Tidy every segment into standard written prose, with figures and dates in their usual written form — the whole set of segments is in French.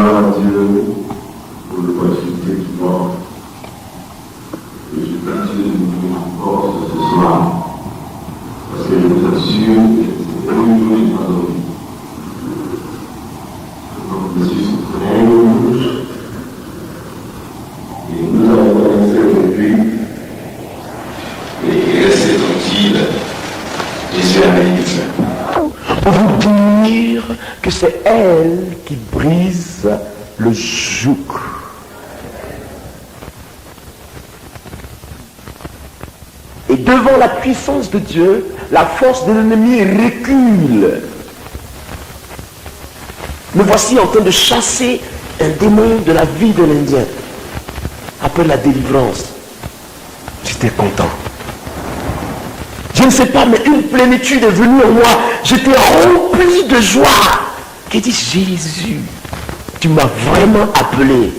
gloire à Dieu pour l'opportunité qui porte. Et je continue de nous force ce soir, parce que je vous assure que c'est une joie dans nos vies. Donc, je suis très rouge, et nous avons commencé aujourd'hui, et restez tranquille, Jésus arrive. Pour vous dire que c'est elle qui brise le joug. Et devant la puissance de Dieu, la force de l'ennemi recule. Me voici en train de chasser un démon de la vie de l'Indien. Après la délivrance, j'étais content. Je ne sais pas, mais une plénitude est venue en moi. J'étais rempli de joie. J'ai dit, Jésus, tu m'as vraiment appelé.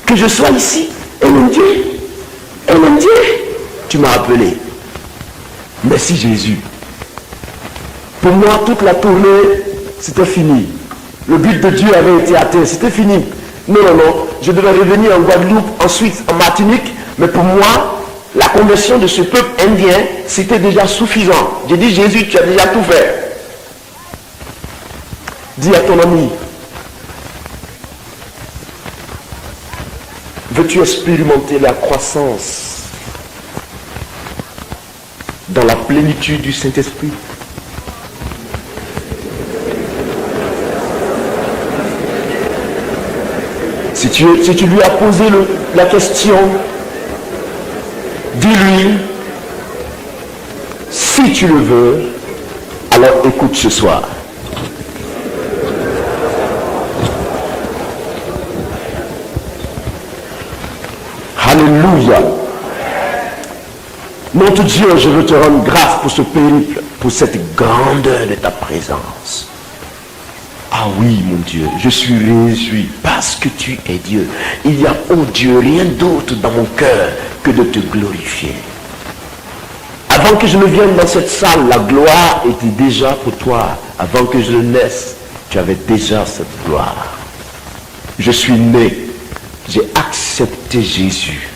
Que je sois ici, et mon Dieu, tu m'as appelé. Merci Jésus. Pour moi, toute la tournée, c'était fini. Le but de Dieu avait été atteint, c'était fini. Non, je devais revenir en Guadeloupe, ensuite en Martinique, mais pour moi, la conversion de ce peuple indien, c'était déjà suffisant. J'ai dit, Jésus, tu as déjà tout fait. Dis à ton ami, veux-tu expérimenter la croissance dans la plénitude du Saint-Esprit? Si tu lui as posé la question, dis-lui, si tu le veux, alors écoute ce soir. Alléluia. Notre Dieu, je veux te rendre grâce pour ce périple, pour cette grandeur de ta présence. Ah oui, mon Dieu, je suis réjoui parce que tu es Dieu. Il n'y a, oh Dieu, rien d'autre dans mon cœur que de te glorifier. Avant que je ne vienne dans cette salle, la gloire était déjà pour toi. Avant que je ne naisse, tu avais déjà cette gloire. Je suis né, j'ai accepté Jésus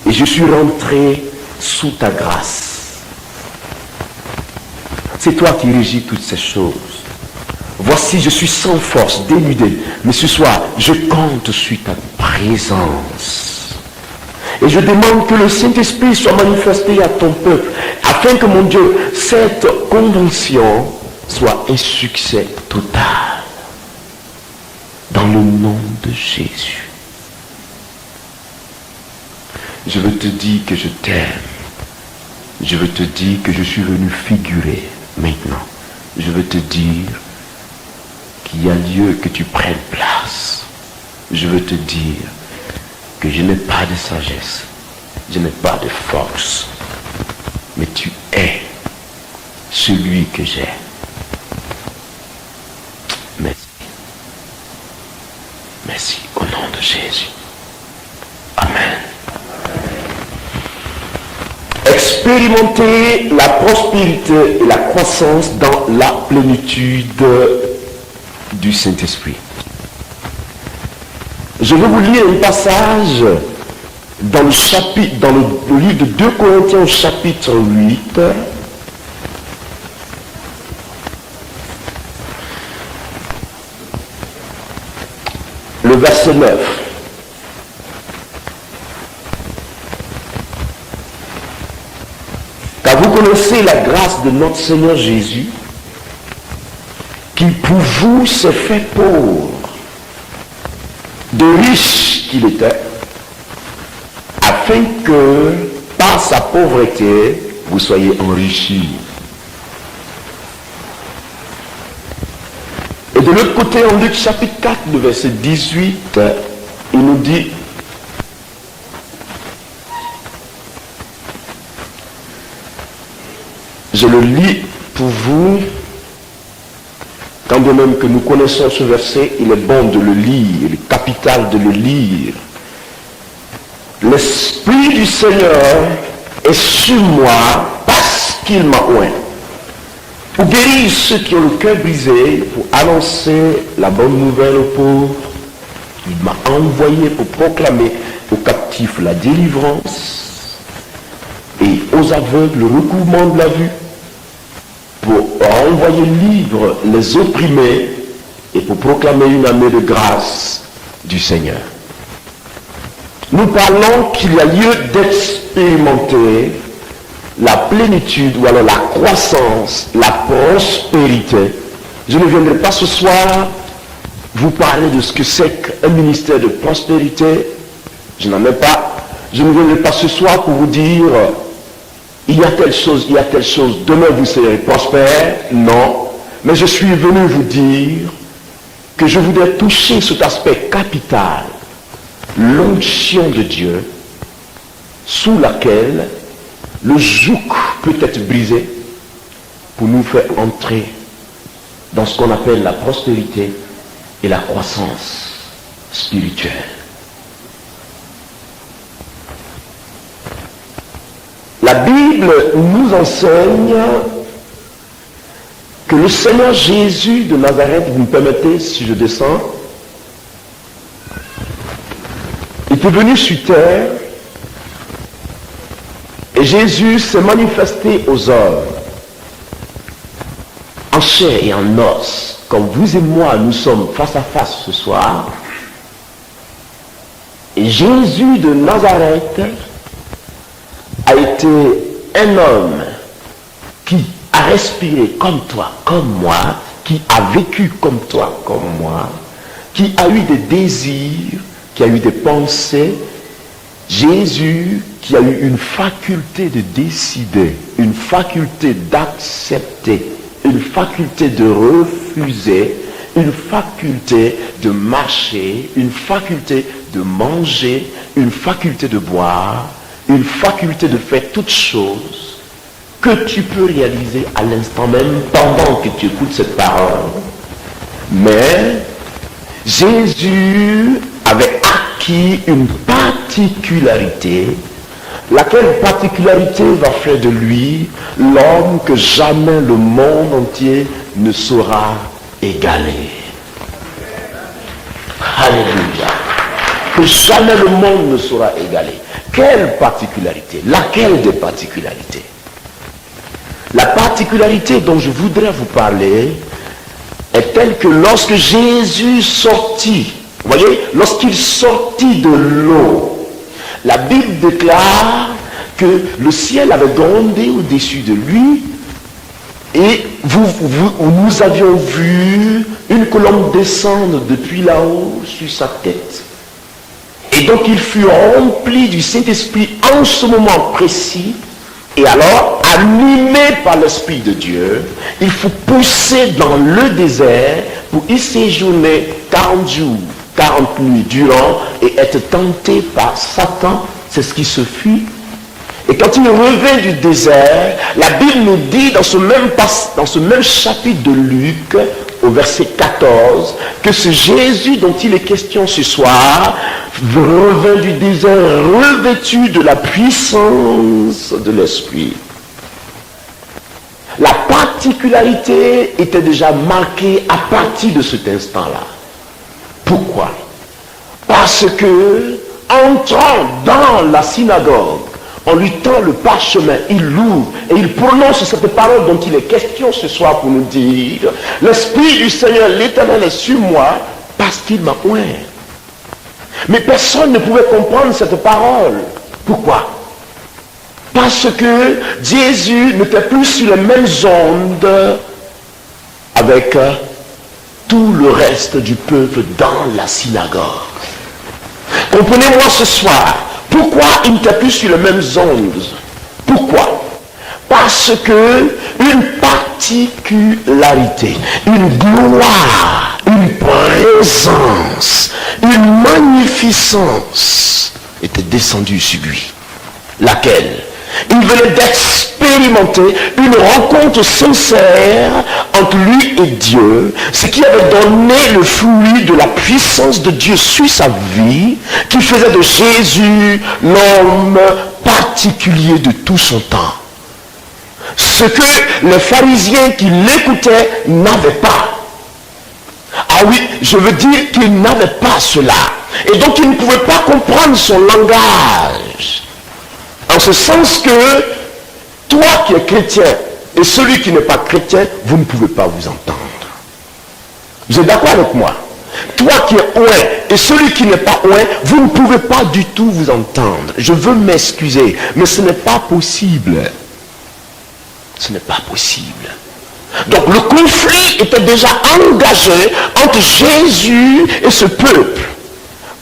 et je suis rentré sous ta grâce. C'est toi qui régis toutes ces choses. Voici, je suis sans force, dénudé, mais ce soir, je compte sur ta présence. Et je demande que le Saint-Esprit soit manifesté à ton peuple, afin que, mon Dieu, cette convention soit un succès total. Dans le nom de Jésus. Je veux te dire que je t'aime. Je veux te dire que je suis venu figurer maintenant. Je veux te dire qu'il y a lieu que tu prennes place. Je veux te dire que je n'ai pas de sagesse, je n'ai pas de force, mais tu es celui que j'ai. Merci. Merci au nom de Jésus. Amen. Expérimenter la prospérité et la croissance dans la plénitude du Saint-Esprit. Je vais vous lire un passage dans le chapitre, dans le livre de 2 Corinthiens au chapitre 8. Le verset 9. Car vous connaissez la grâce de notre Seigneur Jésus, qui pour vous s'est fait pauvre, de riche qu'il était, afin que par sa pauvreté, vous soyez enrichis. Et de l'autre côté, en Luc chapitre 4, le verset 18, il nous dit, je le lis pour vous, quand bien même que nous connaissons ce verset, il est bon de le lire, il est capital de le lire. L'Esprit du Seigneur est sur moi parce qu'il m'a oint. pour guérir ceux qui ont le cœur brisé, pour annoncer la bonne nouvelle aux pauvres. Il m'a envoyé pour proclamer aux captifs la délivrance et aux aveugles le recouvrement de la vue, pour envoyer libre les opprimés et pour proclamer une année de grâce du Seigneur. Nous parlons qu'il y a lieu d'expérimenter la plénitude ou alors la croissance, la prospérité. Je ne viendrai pas ce soir vous parler de ce que c'est qu'un ministère de prospérité. Je n'en ai pas. Je ne viendrai pas ce soir pour vous dire il y a telle chose, demain vous serez prospère. Non. Mais je suis venu vous dire que je voudrais toucher cet aspect capital, l'onction de Dieu, sous laquelle le joug peut être brisé pour nous faire entrer dans ce qu'on appelle la prospérité et la croissance spirituelle. La Bible nous enseigne que le Seigneur Jésus de Nazareth, vous me permettez si je descends, était venu sur terre et Jésus s'est manifesté aux hommes en chair et en os, comme vous et moi nous sommes face à face ce soir. Et Jésus de Nazareth a été un homme qui a respiré comme toi, comme moi, qui a vécu comme toi, comme moi, qui a eu des désirs, qui a eu des pensées. Jésus qui a eu une faculté de décider, une faculté d'accepter, une faculté de refuser, une faculté de marcher, une faculté de manger, une faculté de boire, une faculté de faire toutes choses que tu peux réaliser à l'instant même pendant que tu écoutes cette parole. Mais Jésus avait acquis une particularité, laquelle particularité va faire de lui l'homme que jamais le monde entier ne saura égaler. Alléluia. Que jamais le monde ne saura égaler. Quelle particularité? Laquelle des particularités? La particularité dont je voudrais vous parler est telle que lorsque Jésus sortit, vous voyez, lorsqu'il sortit de l'eau, la Bible déclare que le ciel avait grondé au-dessus de lui et nous avions vu une colombe descendre depuis là-haut sur sa tête. Et donc il fut rempli du Saint-Esprit en ce moment précis. Et alors, animé par l'Esprit de Dieu, il faut pousser dans le désert pour y séjourner 40 jours, 40 nuits durant et être tenté par Satan. C'est ce qui se fit. Et quand il revint du désert, la Bible nous dit dans ce même chapitre de Luc, au verset 14, que ce Jésus dont il est question ce soir revint du désert revêtu de la puissance de l'Esprit. La particularité était déjà marquée à partir de cet instant-là. Pourquoi? Parce que, entrant dans la synagogue, on lui tend le parchemin, il l'ouvre et il prononce cette parole dont il est question ce soir pour nous dire: l'Esprit du Seigneur l'Éternel est sur moi parce qu'il m'a oint. Mais personne ne pouvait comprendre cette parole. Pourquoi? Parce que Jésus n'était plus sur les mêmes ondes avec tout le reste du peuple dans la synagogue. Comprenez-moi ce soir. Pourquoi il n'était plus sur les mêmes ondes? Pourquoi? Parce que une particularité, une gloire, une présence, une magnificence était descendue sur lui. Laquelle? Il venait d'expérimenter une rencontre sincère entre lui et Dieu, ce qui avait donné le fruit de la puissance de Dieu sur sa vie, qui faisait de Jésus l'homme particulier de tout son temps. Ce que les pharisiens qui l'écoutaient n'avaient pas. Ah oui, je veux dire qu'ils n'avaient pas cela. Et donc ils ne pouvaient pas comprendre son langage. En ce sens que toi qui es chrétien et celui qui n'est pas chrétien, vous ne pouvez pas vous entendre. Vous êtes d'accord avec moi? Toi qui es oint et celui qui n'est pas oint, vous ne pouvez pas du tout vous entendre. Je veux m'excuser, mais ce n'est pas possible. Ce n'est pas possible. Donc le conflit était déjà engagé entre Jésus et ce peuple.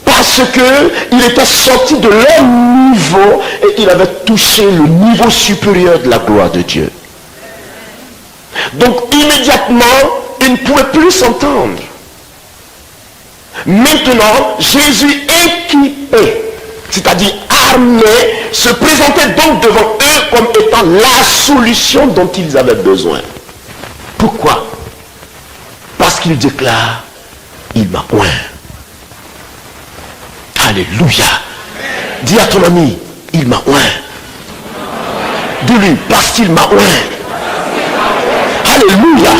Parce qu'il était sorti de leur niveau et il avait touché le niveau supérieur de la gloire de Dieu. Donc immédiatement, ils ne pouvaient plus s'entendre. Maintenant, Jésus équipé, c'est-à-dire armé, se présentait donc devant eux comme étant la solution dont ils avaient besoin. Pourquoi? Parce qu'il déclare, il m'a oint. Alléluia. Dis à ton ami, il m'a oint. Dis-lui, parce qu'il m'a oint. Alléluia.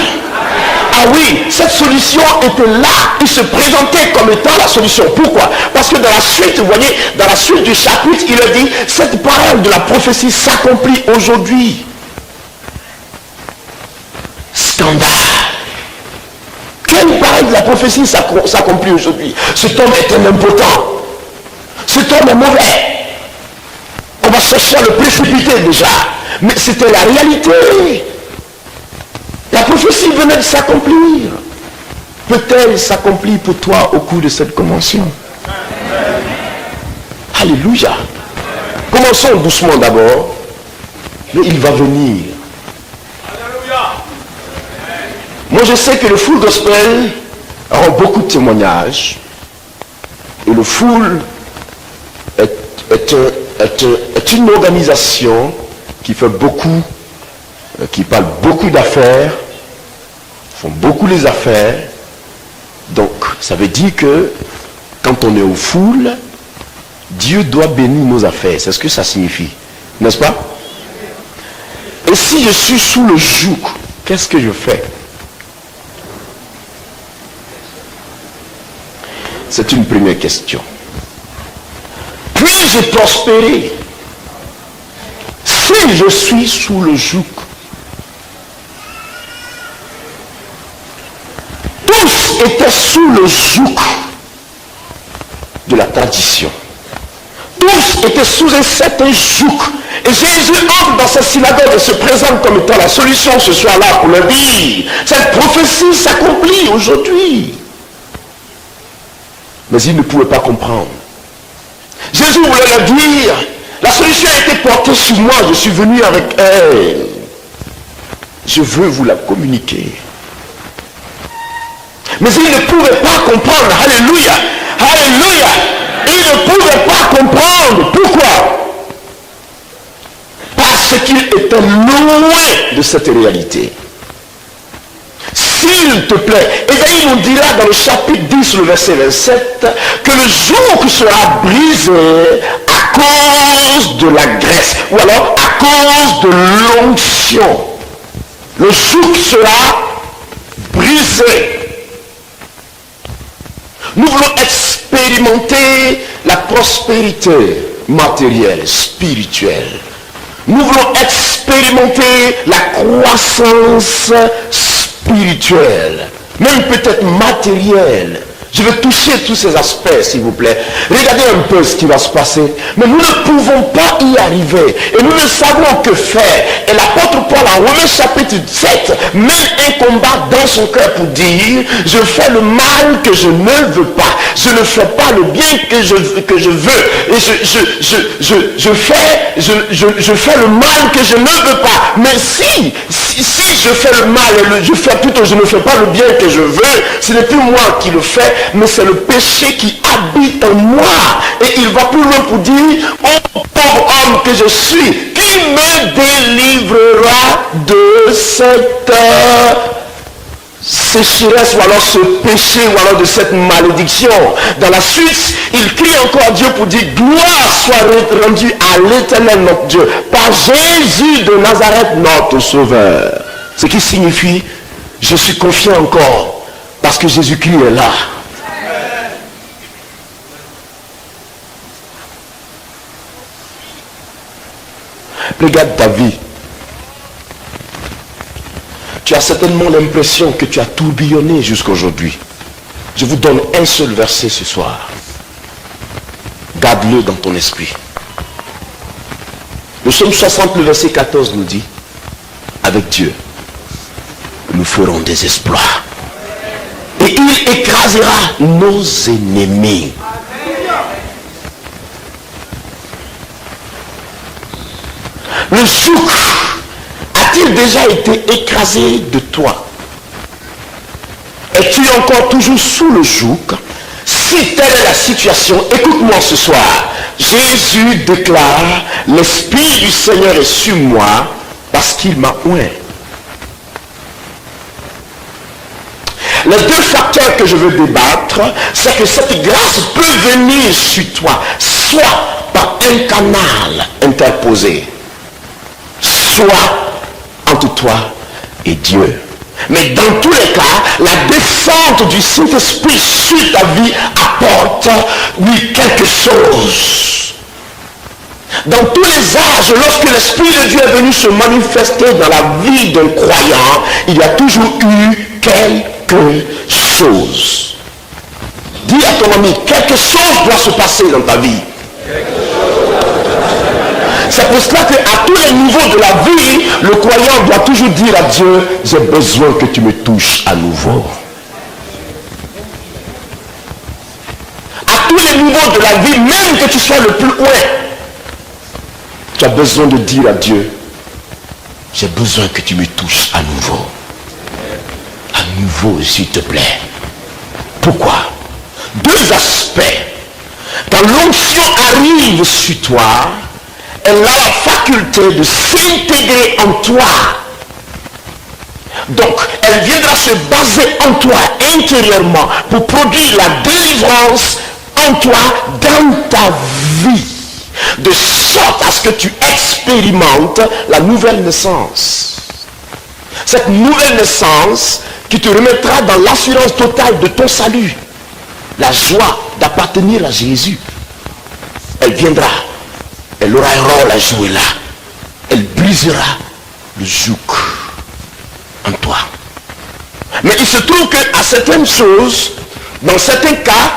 Ah oui, cette solution était là. Il se présentait comme étant la solution. Pourquoi? Parce que dans la suite, vous voyez, dans la suite du chapitre, il a dit, cette parole de la prophétie s'accomplit aujourd'hui. Scandale. Quelle parole de la prophétie s'accomplit aujourd'hui? Cet homme est un impotent. Cet homme est mauvais. On va chercher à le précipiter déjà. Mais c'était la réalité. La prophétie venait de s'accomplir. Peut-elle s'accomplir pour toi au cours de cette convention? Alléluia. Commençons doucement d'abord. Mais il va venir. Moi je sais que le Full Gospel rend beaucoup de témoignages. Et le Full est une organisation qui fait beaucoup, qui parle beaucoup d'affaires, font beaucoup les affaires. Donc ça veut dire que quand on est au Full, Dieu doit bénir nos affaires. C'est ce que ça signifie, n'est-ce pas? Et si je suis sous le joug, qu'est-ce que je fais? C'est une première question. Puis-je prospérer si je suis sous le joug? Tous étaient sous le joug de la tradition. Tous étaient sous un certain joug. Et Jésus entre dans sa synagogue et se présente comme étant la solution ce soir-là pour leur dire, cette prophétie s'accomplit aujourd'hui. Mais ils ne pouvaient pas comprendre. Jésus voulait leur dire, la solution a été portée sur moi, je suis venu avec elle. Je veux vous la communiquer. Mais ils ne pouvaient pas comprendre. Alléluia. Alléluia. Ils ne pouvaient pas comprendre. Pourquoi? Parce qu'ils étaient loin de cette réalité. S'il te plaît, Ésaïe nous dira dans le chapitre 10, le verset 27, que le joug sera brisé à cause de la graisse, ou alors à cause de l'onction. Le joug sera brisé. Nous voulons expérimenter la prospérité matérielle, spirituelle. Nous voulons expérimenter la croissance spirituelle, même peut-être matérielle. Je vais toucher tous ces aspects, s'il vous plaît. Regardez un peu ce qui va se passer. Mais nous ne pouvons pas y arriver. Et nous ne savons que faire. Et l'apôtre Paul, en Romains chapitre 7, met un combat dans son cœur pour dire, je fais le mal que je ne veux pas. Je ne fais pas le bien que je veux. Et je fais le mal que je ne veux pas. Mais si je fais le mal, je ne fais pas le bien que je veux, ce n'est plus moi qui le fais, mais c'est le péché qui habite en moi. Et il va plus loin pour dire, oh pauvre homme que je suis, qui me délivrera de cette sécheresse ou alors ce péché ou alors de cette malédiction. Dans la suite, il crie encore à Dieu pour dire gloire soit rendue à l'Éternel notre Dieu par Jésus de Nazareth notre Sauveur. Ce qui signifie je suis confiant encore parce que Jésus-Christ est là. Regarde ta vie. Tu as certainement l'impression que tu as tourbillonné jusqu'aujourd'hui. Je vous donne un seul verset ce soir. Garde-le dans ton esprit. Le psaume 60, le verset 14 nous dit, avec Dieu, nous ferons des exploits. Et il écrasera nos ennemis. Le souk a-t-il déjà été écrasé de toi? Es-tu encore toujours sous le joug? Si telle est la situation, écoute-moi ce soir. Jésus déclare, l'Esprit du Seigneur est sur moi parce qu'il m'a oint. Les deux facteurs que je veux débattre, c'est que cette grâce peut venir sur toi, soit par un canal interposé, soit entre toi et Dieu. Mais dans tous les cas, la descente du Saint-Esprit sur ta vie apporte, oui, quelque chose. Dans tous les âges, lorsque l'Esprit de Dieu est venu se manifester dans la vie d'un croyant, il y a toujours eu quelque chose. Dis à ton ami, quelque chose doit se passer dans ta vie. C'est pour cela qu'à tous les niveaux de la vie, le croyant doit toujours dire à Dieu, j'ai besoin que tu me touches à nouveau. À tous les niveaux de la vie, même que tu sois le plus loin, tu as besoin de dire à Dieu, j'ai besoin que tu me touches à nouveau. À nouveau, s'il te plaît. Pourquoi? Deux aspects. Quand l'onction arrive sur toi, elle a la faculté de s'intégrer en toi. Donc, elle viendra se baser en toi intérieurement pour produire la délivrance en toi dans ta vie. De sorte à ce que tu expérimentes la nouvelle naissance. Cette nouvelle naissance qui te remettra dans l'assurance totale de ton salut. La joie d'appartenir à Jésus. Elle viendra. Elle aura un rôle à jouer là. Elle brisera le joug en toi. Mais il se trouve qu'à certaines choses, dans certains cas,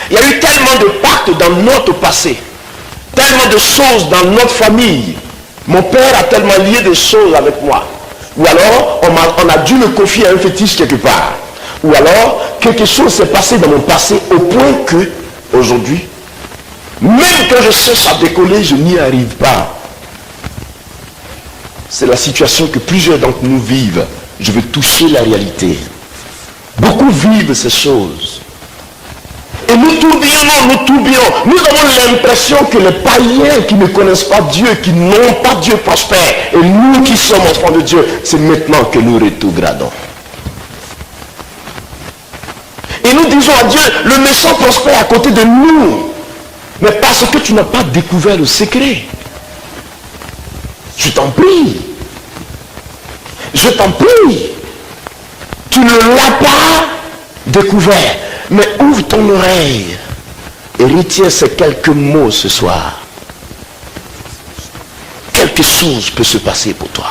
il y a eu tellement de pactes dans notre passé, tellement de choses dans notre famille. Mon père a tellement lié des choses avec moi. Ou alors, on a dû me confier à un fétiche quelque part. Ou alors, quelque chose s'est passé dans mon passé au point que, aujourd'hui, même quand je cherche à décoller, je n'y arrive pas. C'est la situation que plusieurs d'entre nous vivent. Je veux toucher la réalité. Beaucoup vivent ces choses. Et nous tourbillonnons. Nous avons l'impression que les païens qui ne connaissent pas Dieu, qui n'ont pas Dieu prospère, et nous qui sommes enfants de Dieu, c'est maintenant que nous rétrogradons. Et nous disons à Dieu, le méchant prospère à côté de nous. Mais parce que tu n'as pas découvert le secret. Je t'en prie. Je t'en prie. Tu ne l'as pas découvert. Mais ouvre ton oreille et retiens ces quelques mots ce soir. Quelque chose peut se passer pour toi.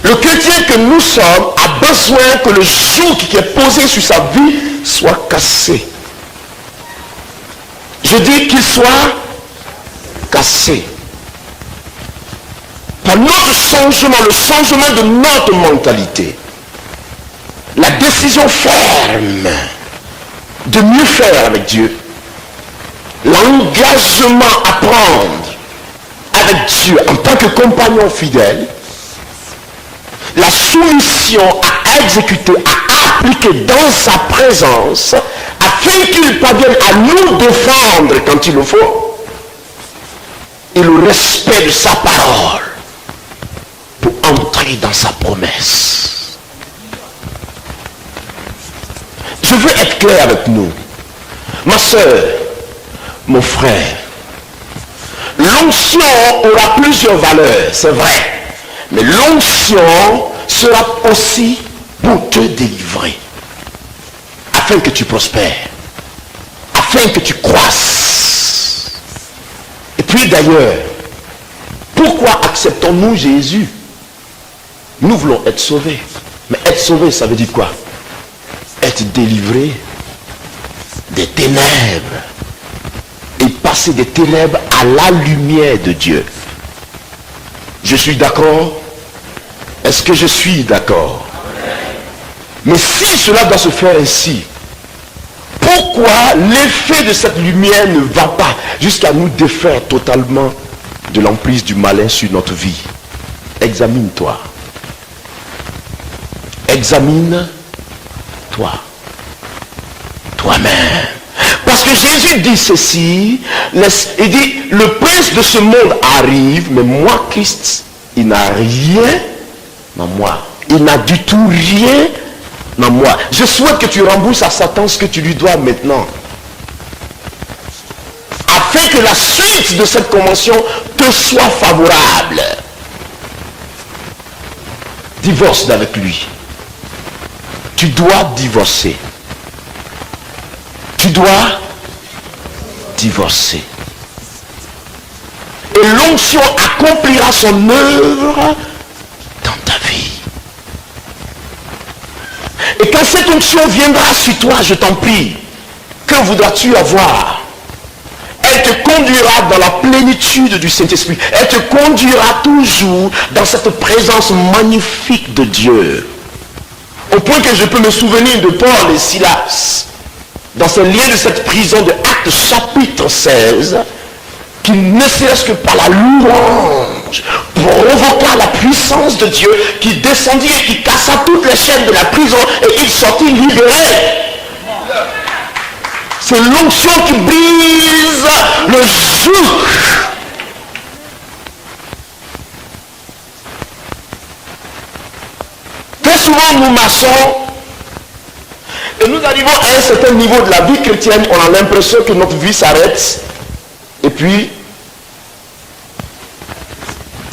Le chrétien que nous sommes a besoin que le joug qui est posé sur sa vie soit cassé. Je dis qu'il soit cassé. Par notre changement, le changement de notre mentalité, la décision ferme de mieux faire avec Dieu, l'engagement à prendre avec Dieu en tant que compagnon fidèle, la soumission à exécuter, à appliquer dans sa présence, afin qu'il parvienne à nous défendre quand il le faut, et le respect de sa parole pour entrer entrer dans sa promesse. Je veux être clair avec nous. Ma soeur, mon frère, l'onction aura plusieurs valeurs, c'est vrai. Mais l'onction sera aussi pour te délivrer. Afin que tu prospères. Afin que tu croisses. Et puis d'ailleurs, pourquoi acceptons-nous Jésus? Nous voulons être sauvés. Mais être sauvé, ça veut dire quoi? Être délivré des ténèbres. Et passer des ténèbres à la lumière de Dieu. Je suis d'accord? Est-ce que je suis d'accord? Mais si cela doit se faire ainsi, pourquoi l'effet de cette lumière ne va pas jusqu'à nous défaire totalement de l'emprise du malin sur notre vie? Examine-toi. Examine-toi. Toi-même. Parce que Jésus dit ceci, il dit, le prince de ce monde arrive, mais moi, Christ, il n'a rien en moi. Il n'a du tout rien en moi. Je souhaite que tu rembourses à Satan ce que tu lui dois maintenant. Afin que la suite de cette convention te soit favorable. Divorce avec lui. Tu dois divorcer. Tu dois divorcer. Et l'onction accomplira son œuvre dans ta vie. Et quand cette onction viendra sur toi, je t'en prie, que voudras-tu avoir? Elle te conduira dans la plénitude du Saint-Esprit. Elle te conduira toujours dans cette présence magnifique de Dieu. Au point que je peux me souvenir de Paul et Silas, dans ce lien de cette prison de Actes chapitre 16, qui ne serait-ce que par la louange provoqua la puissance de Dieu, qui descendit et qui cassa toutes les chaînes de la prison et il sortit libéré. C'est l'onction qui brise le joug. Très souvent nous marchons et nous arrivons à un certain niveau de la vie chrétienne, on a l'impression que notre vie s'arrête et puis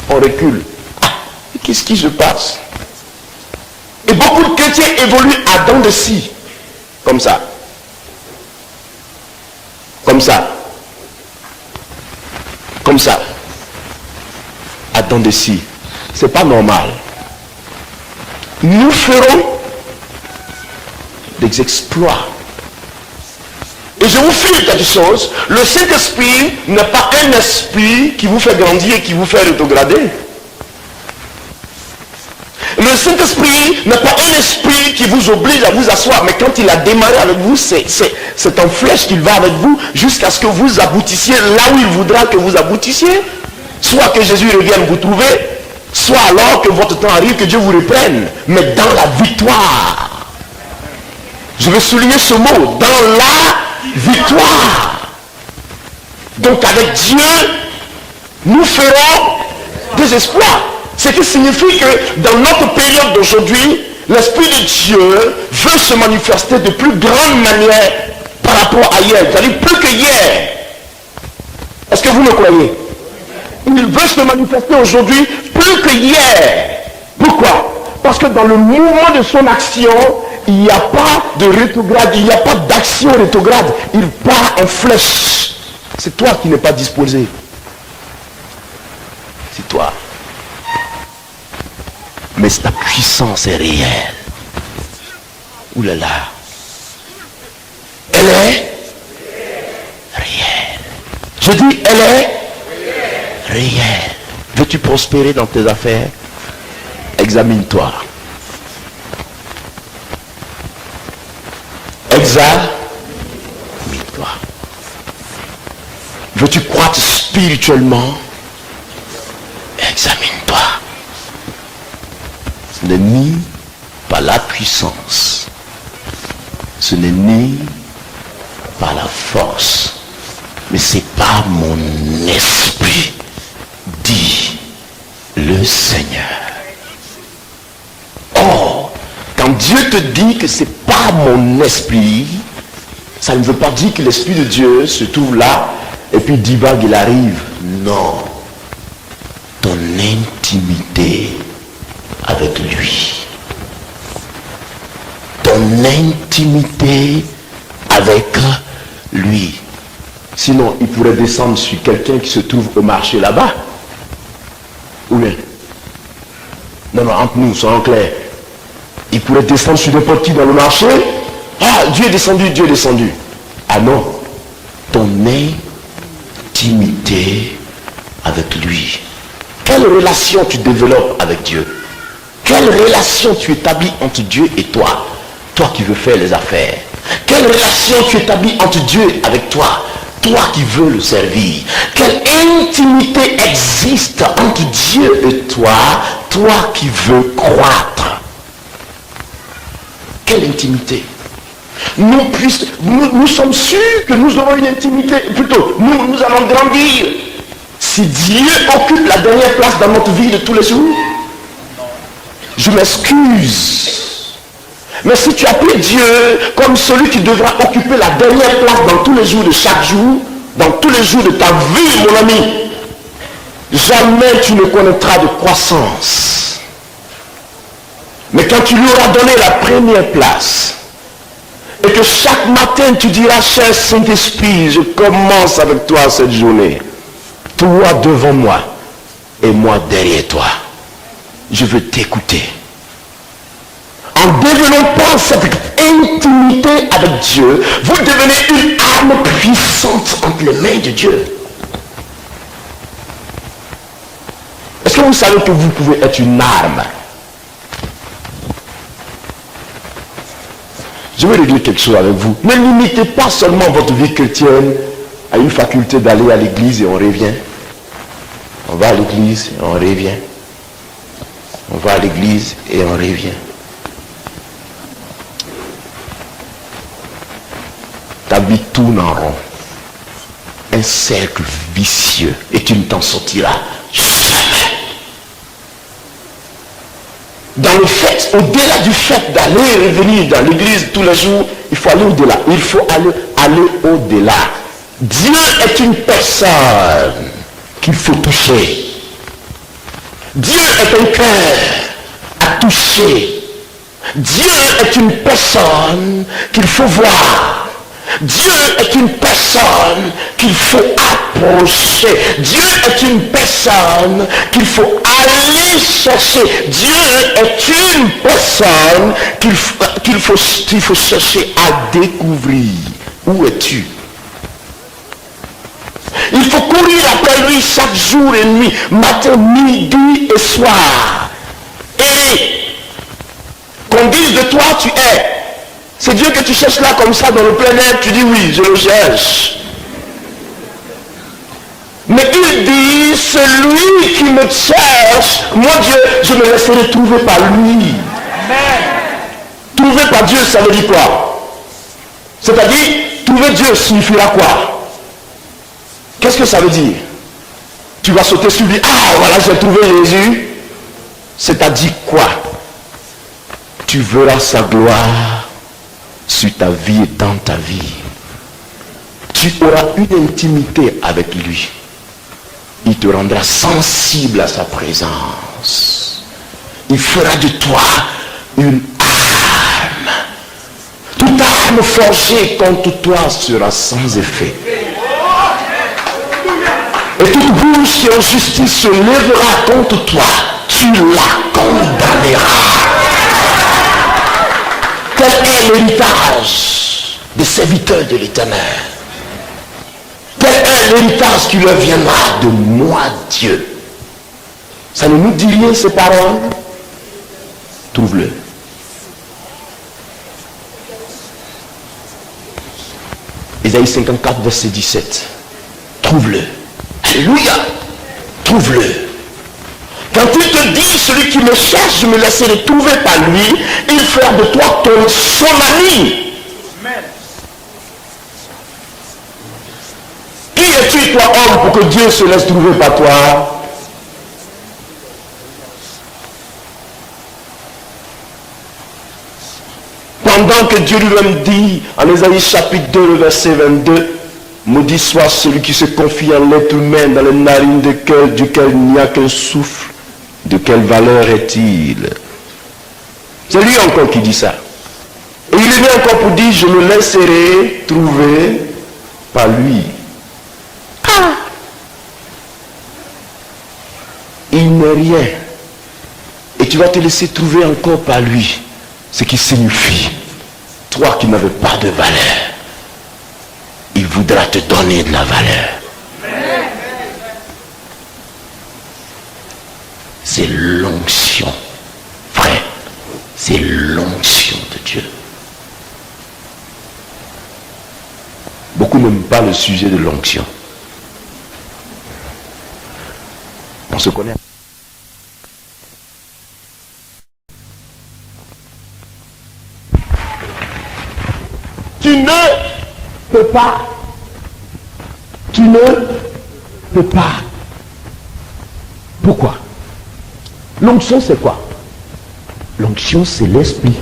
on recule. Qu'est-ce qui se passe? Et beaucoup de chrétiens évoluent à dents de scie, comme ça. Comme ça. Comme ça. À dents de scie. C'est pas normal. Nous ferons des exploits. Et je vous file quelque chose. Le Saint-Esprit n'est pas un esprit qui vous fait grandir et qui vous fait rétrograder. Le Saint-Esprit n'est pas un esprit qui vous oblige à vous asseoir. Mais quand il a démarré avec vous, c'est en flèche qu'il va avec vous jusqu'à ce que vous aboutissiez là où il voudra que vous aboutissiez. Soit que Jésus revienne vous trouver, soit alors que votre temps arrive, que Dieu vous reprenne. Mais dans la victoire. Je vais souligner ce mot. Dans la victoire. Donc avec Dieu, nous ferons des exploits. Ce qui signifie que dans notre période d'aujourd'hui, l'Esprit de Dieu veut se manifester de plus grande manière par rapport à hier. C'est-à-dire plus que hier. Est-ce que vous me croyez? Il veut se manifester aujourd'hui plus que hier. Pourquoi? Parce que dans le mouvement de son action, il n'y a pas de rétrograde, il n'y a pas d'action rétrograde. Il part en flèche. C'est toi qui n'es pas disposé. C'est toi. Mais ta puissance est réelle. Ouh là là. Elle est réelle. Je dis, elle est réelle. Veux-tu prospérer dans tes affaires? Examine-toi. Examine-toi. Veux-tu croître spirituellement? Examine-toi. Ce n'est ni par la puissance, ce n'est ni par la force, mais c'est par mon esprit, dit le Seigneur. Dieu te dit que c'est pas mon esprit, ça ne veut pas dire que l'esprit de Dieu se trouve là et puis divague, il arrive. Non. Ton intimité avec lui. Ton intimité avec lui. Sinon, il pourrait descendre sur quelqu'un qui se trouve au marché là-bas. Ou bien? Non, entre nous, soyons clairs. Il pourrait descendre sur n'importe qui dans le marché. Ah, Dieu est descendu, Dieu est descendu. Ah non. Ton intimité avec lui. Quelle relation tu développes avec Dieu? Quelle relation tu établis entre Dieu et toi? Toi qui veux faire les affaires. Quelle relation tu établis entre Dieu avec toi? Toi qui veux le servir. Quelle intimité existe entre Dieu et toi? Toi qui veux croître. Quelle intimité? Nous sommes sûrs que nous aurons une intimité. Plutôt, nous allons grandir. Si Dieu occupe la dernière place dans notre vie de tous les jours, je m'excuse. Mais si tu appelles Dieu comme celui qui devra occuper la dernière place dans tous les jours de chaque jour, dans tous les jours de ta vie, mon ami, jamais tu ne connaîtras de croissance. Mais quand tu lui auras donné la première place, et que chaque matin tu diras, cher Saint-Esprit, je commence avec toi cette journée, toi devant moi et moi derrière toi, je veux t'écouter. En développant cette intimité avec Dieu, vous devenez une arme puissante entre les mains de Dieu. Est-ce que vous savez que vous pouvez être une arme? Je vais régler quelque chose avec vous. Ne limitez pas seulement votre vie chrétienne à une faculté d'aller à l'église et on revient. On va à l'église et on revient. On va à l'église et on revient. Ta vie tourne en rond. Un cercle vicieux. Et tu ne t'en sortiras jamais. Dans le fait, au-delà du fait d'aller et revenir dans l'église tous les jours, il faut aller au-delà. Il faut aller au-delà. Dieu est une personne qu'il faut toucher. Dieu est un cœur à toucher. Dieu est une personne qu'il faut voir. Dieu est une personne qu'il faut approcher. Dieu est une personne qu'il faut aller chercher. Dieu est une personne qu'il faut chercher à découvrir. Où es-tu? Il faut courir après lui chaque jour et nuit, matin, midi et soir. Et qu'on dise de toi, tu es. C'est Dieu que tu cherches là comme ça dans le plein air, tu dis oui, je le cherche. Mais il dit, celui qui me cherche, moi Dieu, je me laisserai trouver par lui. Amen. Trouver par Dieu, ça veut dire quoi? C'est-à-dire, trouver Dieu signifiera quoi? Qu'est-ce que ça veut dire? Tu vas sauter sur lui, ah voilà, j'ai trouvé Jésus. C'est-à-dire quoi? Tu verras sa gloire sur ta vie et dans ta vie. Tu auras une intimité avec lui. Il te rendra sensible à sa présence. Il fera de toi une arme. Toute arme forgée contre toi sera sans effet. Et toute bouche qui en justice se lèvera contre toi, tu la condamneras. Quel est l'héritage des serviteurs de l'Éternel? Quel est l'héritage qui leur viendra de moi, Dieu? Ça ne nous dit rien, ces paroles? Trouve-le. Ésaïe 54, verset 17. Trouve-le. Alléluia. Trouve-le. Quand il te dit, celui qui me cherche, je me laisserai trouver par lui, il fera de toi son ami. Amen. Qui es-tu, toi, homme, pour que Dieu se laisse trouver par toi? Pendant que Dieu lui-même dit, en Ésaïe chapitre 2, le verset 22, maudit soit celui qui se confie en l'être humain dans les narines duquel il n'y a qu'un souffle. De quelle valeur est-il? C'est lui encore qui dit ça. Et il est venu encore pour dire, je me laisserai trouver par lui. Ah! Il n'est rien. Et tu vas te laisser trouver encore par lui. Ce qui signifie, toi qui n'avais pas de valeur, il voudra te donner de la valeur. C'est l'onction, frère. C'est l'onction de Dieu. Beaucoup n'aiment pas le sujet de l'onction. On se connaît. Tu ne peux pas. Tu ne peux pas. Pourquoi? L'onction, c'est quoi? L'onction, c'est l'esprit.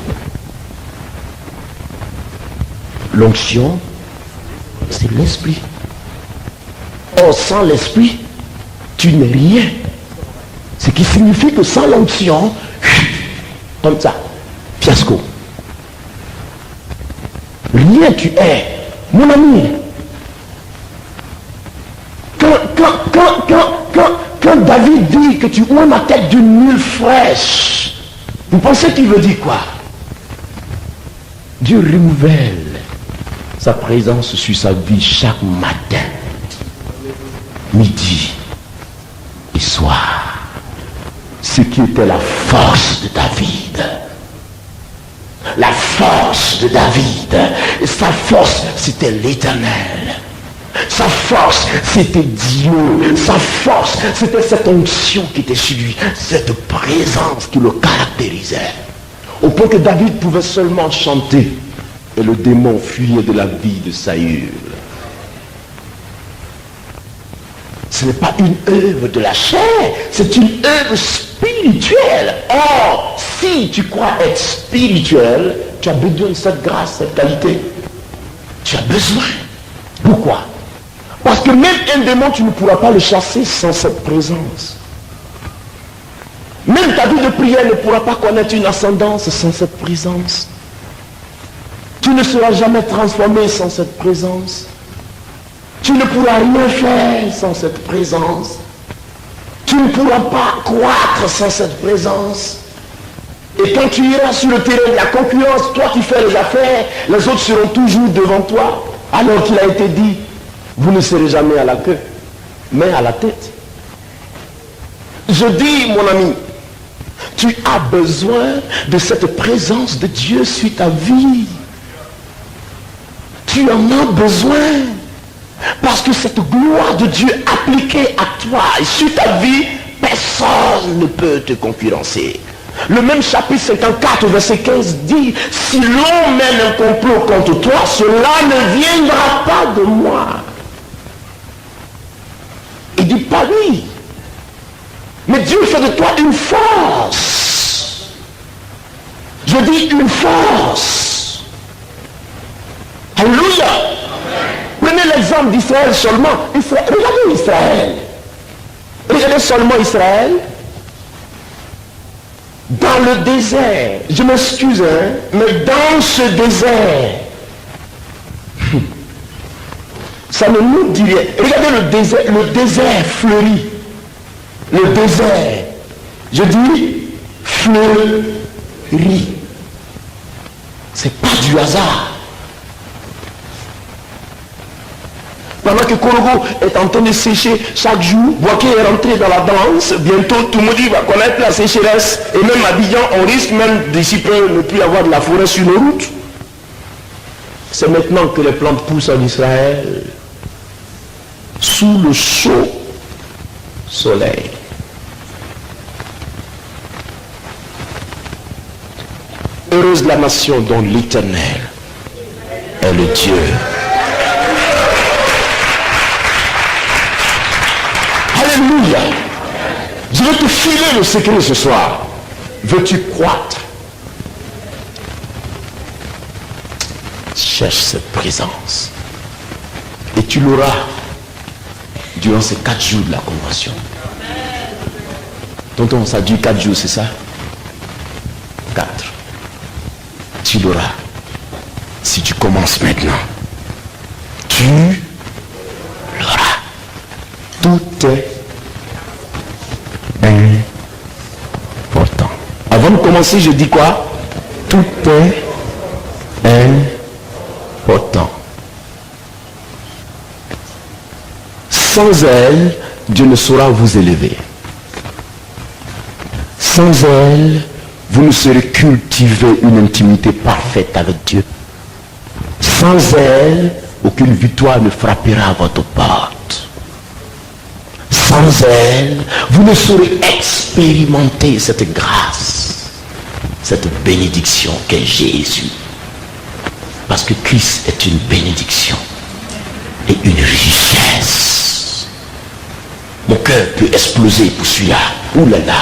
L'onction, c'est l'esprit. Or, sans l'esprit, tu n'es rien. Ce qui signifie que sans l'onction, comme ça, fiasco. Rien tu es. Mon ami, quand David dit que tu oins ma tête d'une huile fraîche, vous pensez qu'il veut dire quoi? Dieu renouvelle sa présence sur sa vie chaque matin, midi et soir. Ce qui était la force de David. La force de David. Et sa force, c'était l'Éternel. Sa force, c'était Dieu. Sa force, c'était cette onction qui était sur lui. Cette présence qui le caractérisait. Au point que David pouvait seulement chanter. Et le démon fuyait de la vie de Saül. Ce n'est pas une œuvre de la chair, c'est une œuvre spirituelle. Or, si tu crois être spirituel, tu as besoin de cette grâce, cette qualité. Tu as besoin. Pourquoi? Parce que même un démon, tu ne pourras pas le chasser sans cette présence. Même ta vie de prière ne pourra pas connaître une ascendance sans cette présence. Tu ne seras jamais transformé sans cette présence. Tu ne pourras rien faire sans cette présence. Tu ne pourras pas croître sans cette présence. Et quand tu iras sur le terrain de la concurrence, toi qui fais les affaires, les autres seront toujours devant toi. Alors qu'il a été dit, vous ne serez jamais à la queue, mais à la tête. Je dis, mon ami, tu as besoin de cette présence de Dieu sur ta vie. Tu en as besoin. Parce que cette gloire de Dieu appliquée à toi et sur ta vie, personne ne peut te concurrencer. Le même chapitre 54, verset 15 dit, si l'on mène un complot contre toi, cela ne viendra pas de moi. Il dit pas lui. Mais Dieu fait de toi une force. Je dis une force. Alléluia. Prenez l'exemple d'Israël seulement. Regardez Israël. Regardez seulement Israël. Dans le désert, je m'excuse, mais dans ce désert, ça ne nous dit rien. Regardez le désert fleuri. Le désert, je dis fleuri. C'est pas du hasard. Pendant que Korogo est en train de sécher chaque jour, Boaké est rentré dans la danse, bientôt tout le monde va connaître la sécheresse. Et même à Abidjan, on risque même d'ici peu ne plus avoir de la forêt sur nos routes. C'est maintenant que les plantes poussent en Israël, sous le chaud soleil. Heureuse la nation dont l'Éternel est le Dieu. Alléluia. Je vais te filer le secret ce soir. Veux-tu croître? cherche cette présence. Et tu l'auras durant ces 4 jours de la convention. Tonton, ça dure 4 jours, c'est ça? 4. Tu l'auras. Si tu commences maintenant, tu l'auras. Tout est important. Avant de commencer, je dis quoi? Tout est important. Sans elle, Dieu ne saura vous élever. Sans elle, vous ne saurez cultiver une intimité parfaite avec Dieu. Sans elle, aucune victoire ne frappera à votre porte. Sans elle, vous ne saurez expérimenter cette grâce, cette bénédiction qu'est Jésus. Parce que Christ est une bénédiction et une richesse. Mon cœur peut exploser pour celui-là. Ouh là là,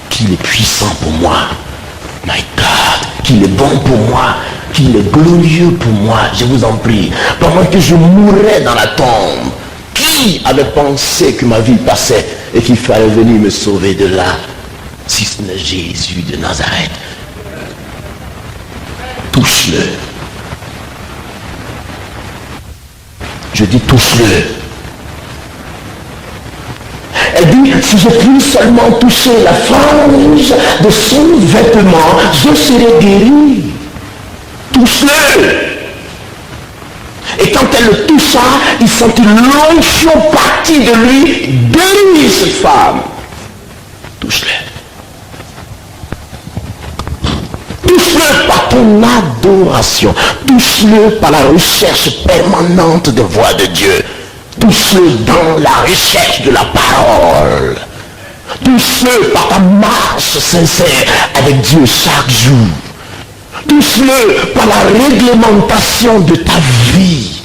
qu'il est puissant pour moi. My God, qu'il est bon pour moi, qu'il est glorieux pour moi. Je vous en prie, pendant que je mourrais dans la tombe, qui avait pensé que ma vie passait et qu'il fallait venir me sauver de là, si ce n'est Jésus de Nazareth? Touche-le. Je dis touche-le. Elle dit, si je puis seulement toucher la frange de son vêtement, je serai guéri. Touche-le. Et quand elle le toucha, il sentit l'onction partie de lui, guérir cette femme. Touche-le. Touche-le par ton adoration. Touche-le par la recherche permanente de voix de Dieu. Touche-le dans la recherche de la parole. Touche-le par ta marche sincère avec Dieu chaque jour. Touche-le par la réglementation de ta vie.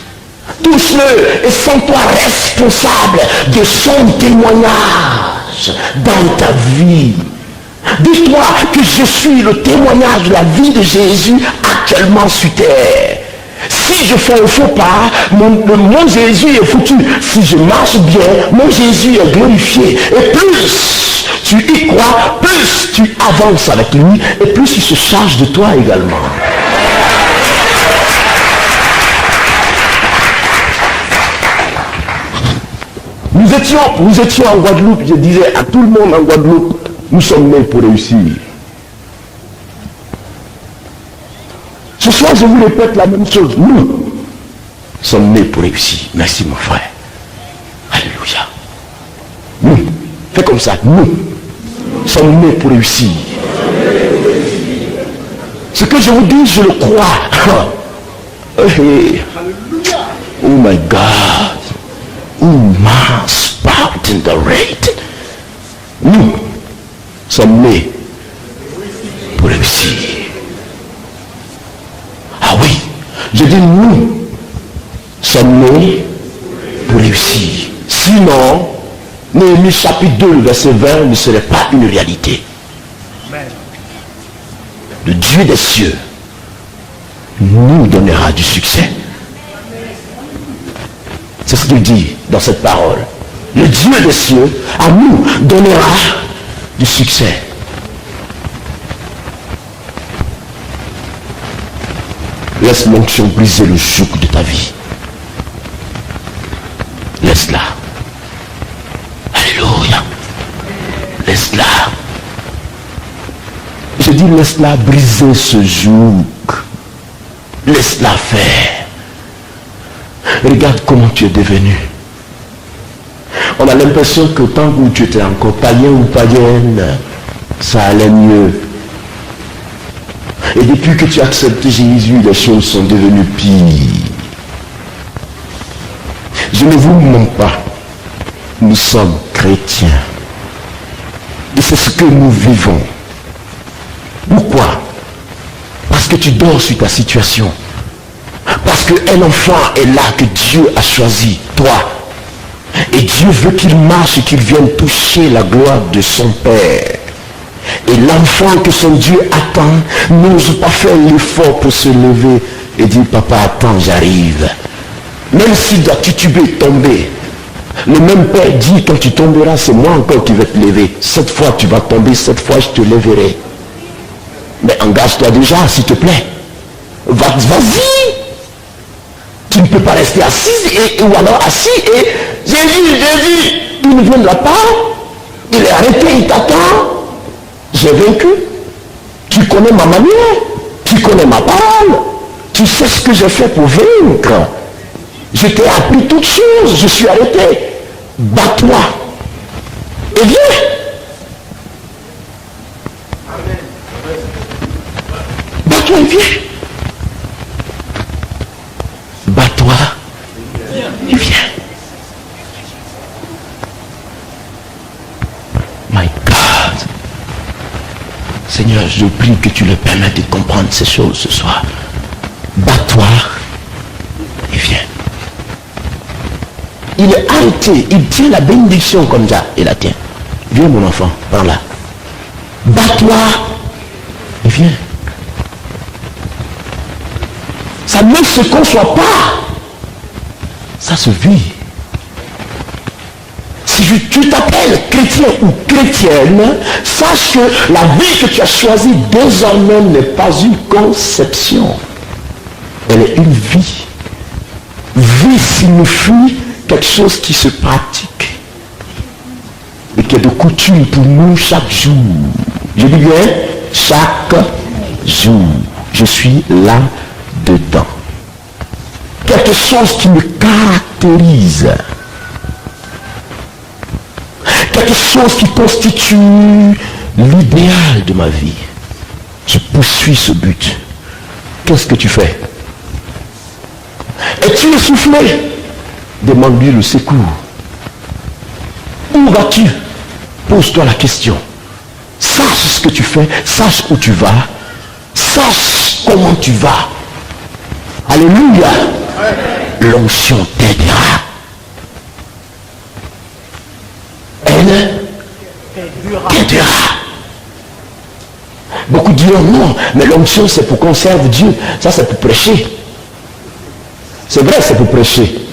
Touche-le et sens-toi responsable de son témoignage dans ta vie. Dis-toi que je suis le témoignage de la vie de Jésus actuellement sur terre. Si je fais un faux pas, mon Jésus est foutu. Si je marche bien, mon Jésus est glorifié. Et plus tu y crois, plus tu avances avec lui, et plus il se charge de toi également. Nous étions en Guadeloupe, je disais à tout le monde en Guadeloupe, nous sommes nés pour réussir. Ce soir, je vous répète la même chose. Nous sommes nés pour réussir. Merci mon frère. Alléluia. Nous, fais comme ça. Nous sommes nés pour réussir. Ce que je vous dis, je le crois. Oh my God. Oh my spout in the rate. Nous sommes nés pour réussir. Ah oui, je dis nous sommes nés pour réussir. Sinon, Néhémie chapitre 2, le verset 20 ne serait pas une réalité. Le Dieu des cieux nous donnera du succès. C'est ce qu'il dit dans cette parole. Le Dieu des cieux à nous donnera du succès. Laisse l'onction briser le joug de ta vie. Laisse-la. Alléluia. Laisse-la. Je dis laisse-la briser ce joug. Laisse-la faire. Regarde comment tu es devenu. On a l'impression que tant que tu étais encore païen ou païenne, ça allait mieux. Et depuis que tu as accepté Jésus, les choses sont devenues pires. Je ne vous mens pas. Nous sommes chrétiens. Et c'est ce que nous vivons. Pourquoi? Parce que tu dors sur ta situation. Parce qu'un enfant est là que Dieu a choisi, toi. Et Dieu veut qu'il marche et qu'il vienne toucher la gloire de son Père. Et l'enfant que son Dieu attend n'ose pas faire l'effort pour se lever et dire, papa, attends, j'arrive. Même s'il doit tituber, tomber. Le même Père dit, quand tu tomberas, c'est moi encore qui vais te lever. Cette fois, tu vas tomber, cette fois, je te lèverai. Mais engage-toi déjà, s'il te plaît. Vas-y. Tu ne peux pas rester assis ou alors assis et Jésus, il ne vient de la part. Il est arrêté, il t'attend. J'ai vaincu. Tu connais ma manière. Tu connais ma parole. Tu sais ce que j'ai fait pour vaincre. Je t'ai appris toutes choses. Je suis arrêté. Bats-toi. Et viens. Bats-toi et viens. Bats-toi et viens. My God. Seigneur, je prie que tu le permettes de comprendre ces choses ce soir. Bats-toi et viens. Il est arrêté, il tient la bénédiction comme ça, il la tient. Viens mon enfant, prends-la. Bats-toi et viens. Ça ne se conçoit pas. Ça se vit. Si tu t'appelles chrétien ou chrétienne, sache que la vie que tu as choisie désormais n'est pas une conception. Elle est une vie. Vie signifie quelque chose qui se pratique et qui est de coutume pour nous chaque jour. Je dis bien, chaque jour. Je suis là dedans. Quelque chose qui me caractérise. Quelque chose qui constitue l'idéal de ma vie. Je poursuis ce but. Qu'est-ce que tu fais? Es-tu essoufflé? Demande-lui le secours. Où vas-tu? Pose-toi la question. Sache ce que tu fais, sache où tu vas, sache comment tu vas. Alléluia. L'onction t'aidera. Elle t'aidera. Beaucoup diront non, mais l'onction c'est pour qu'on serve Dieu. Ça c'est pour prêcher. C'est vrai, c'est pour prêcher.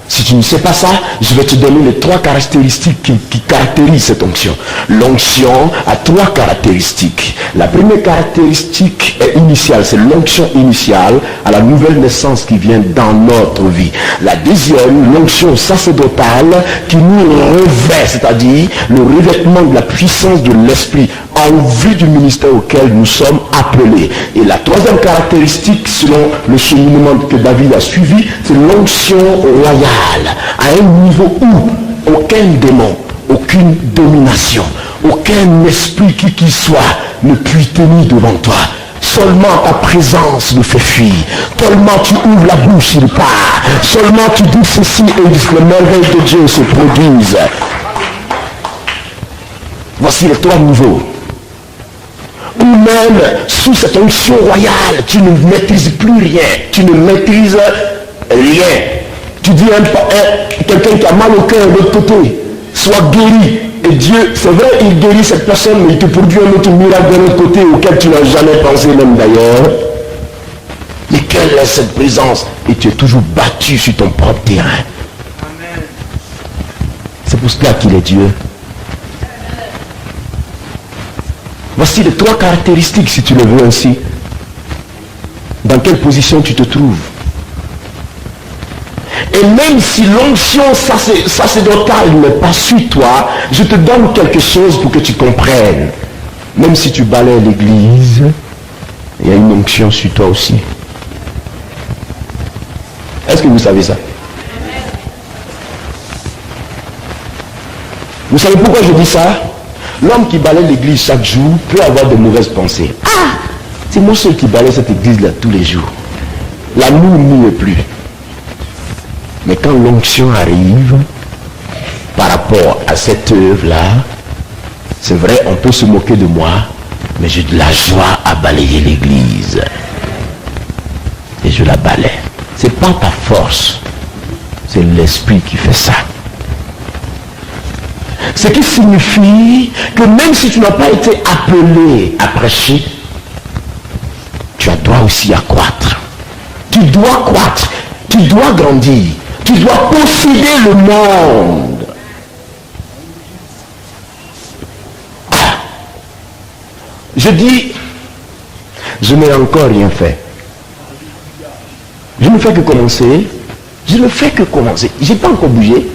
Si tu ne sais pas ça, je vais te donner les 3 caractéristiques qui caractérisent cette onction. L'onction a 3 caractéristiques. La première caractéristique est initiale, c'est l'onction initiale à la nouvelle naissance qui vient dans notre vie. La deuxième, l'onction sacerdotale qui nous revêt, c'est-à-dire le revêtement de la puissance de l'esprit en vue du ministère auquel nous sommes appelés. Et la troisième caractéristique, selon le cheminement que David a suivi, c'est l'onction royale, à un niveau où aucun démon, aucune domination, aucun esprit qui qu'il soit ne peut tenir devant toi. Seulement ta présence le fait fuir. Seulement tu ouvres la bouche, il part. Seulement tu dis ceci et les merveilles de Dieu se produisent. Voici les 3 niveaux. Ou même sous cette onction royale, tu ne maîtrises plus rien. Tu ne maîtrises rien. Tu dis quelqu'un qui a mal au cœur de l'autre côté, soit guéri. Et Dieu, c'est vrai, il guérit cette personne, mais il te produit un autre miracle de l'autre côté auquel tu n'as jamais pensé même d'ailleurs. Mais quelle est cette présence? Et tu es toujours battu sur ton propre terrain. Amen. C'est pour cela qu'il est Dieu. Voici les 3 caractéristiques, si tu le veux ainsi. Dans quelle position tu te trouves? Et même si l'onction sacerdotale n'est pas sur toi, je te donne quelque chose pour que tu comprennes. Même si tu balayes l'église, il y a une onction sur toi aussi. Est-ce que vous savez ça? Vous savez pourquoi je dis ça? L'homme qui balaye l'église chaque jour peut avoir de mauvaises pensées. Ah! C'est moi seul qui balaye cette église-là tous les jours. L'amour n'y est plus. Mais quand l'onction arrive, par rapport à cette œuvre-là, c'est vrai, on peut se moquer de moi, mais j'ai de la joie à balayer l'église. Et je la balaye. C'est pas ta force, c'est l'esprit qui fait ça. Ce qui signifie que même si tu n'as pas été appelé à prêcher, tu dois aussi accroître. Tu Tu dois croître, tu dois grandir, tu dois posséder le monde. Je dis, je n'ai encore rien fait. Je ne fais que commencer. Je ne fais que commencer. Je n'ai pas encore bougé,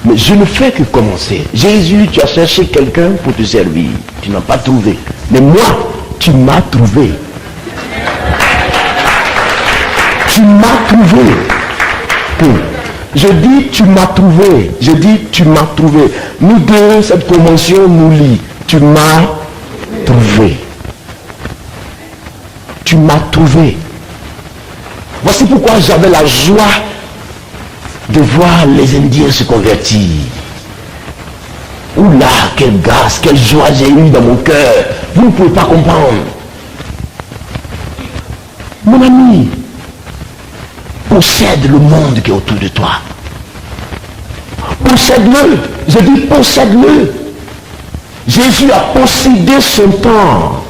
mais je ne fais que commencer. Jésus, tu as cherché quelqu'un pour te servir. Tu n'as pas trouvé. Mais moi, tu m'as trouvé. Tu m'as trouvé. Je dis, tu m'as trouvé. Je dis, tu m'as trouvé. Nous deux, cette convention nous lie. Tu m'as trouvé. Tu m'as trouvé. Voici pourquoi j'avais la joie de voir les Indiens se convertir. Oula, quelle grâce, quelle joie j'ai eue dans mon cœur. Vous ne pouvez pas comprendre. Mon ami, possède le monde qui est autour de toi. Possède-le. Je dis possède-le. Jésus a possédé son temps.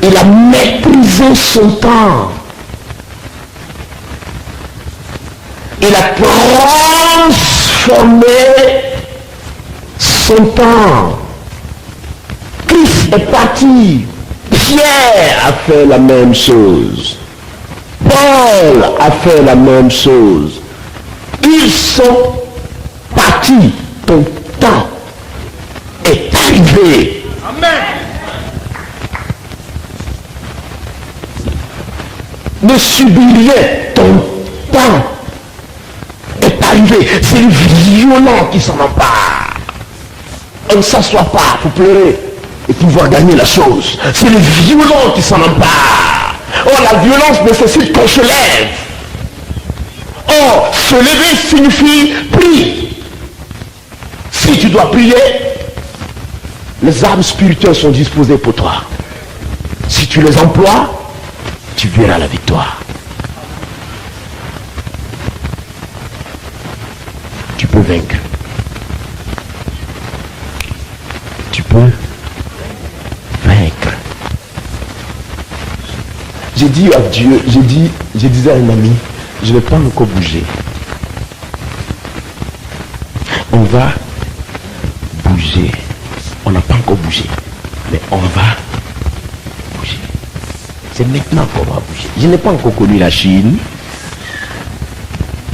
Il a méprisé son temps. Il a transformé son temps. Christ est parti. Pierre a fait la même chose. Paul a fait la même chose. Ils sont partis. Ton temps est arrivé. Amen. Ne subis rien. Ton temps est arrivé. C'est le violent qui s'en empare. On ne s'assoit pas pour pleurer et pouvoir gagner la chose. C'est le violent qui s'en empare. Or, la violence nécessite qu'on se lève. Or, se lever signifie prie. Si tu dois prier, les armes spirituelles sont disposées pour toi. Si tu les emploies, tu verras la victoire. Tu peux vaincre. Tu peux vaincre. J'ai dit à Dieu, je disais à un ami, je ne vais pas encore bouger. On va bouger. On n'a pas encore bougé, mais on va bouger. C'est maintenant qu'on va bouger. Je n'ai pas encore connu la Chine.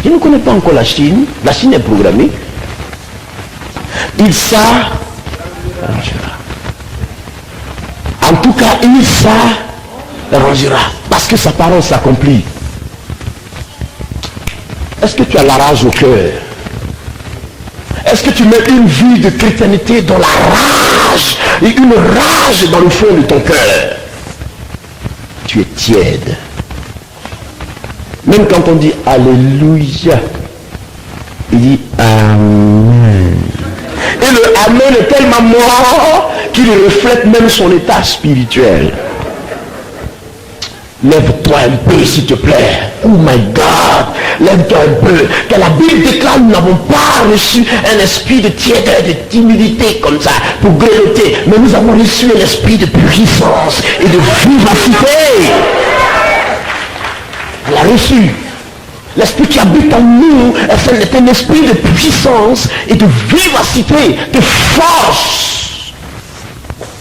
Je ne connais pas encore la Chine. La Chine est programmée. Il s'arrangera. En tout cas, il s'arrangera. Parce que sa parole s'accomplit. Est-ce que tu as la rage au cœur? Est-ce que tu mets une vie de chrétienté dans la rage et une rage dans le fond de ton cœur? Tu es tiède. Même quand on dit Alléluia, il dit Amen. Et le Amen est tellement mort qu'il reflète même son état spirituel. Lève-toi un peu, s'il te plaît. Oh my God, lève-toi un peu. Car la Bible déclare, nous n'avons pas reçu un esprit de tiédeur, de timidité comme ça, pour grelotter. Mais nous avons reçu un esprit de puissance et de vivacité. Elle a reçu. L'esprit qui habite en nous est un esprit de puissance et de vivacité, de force.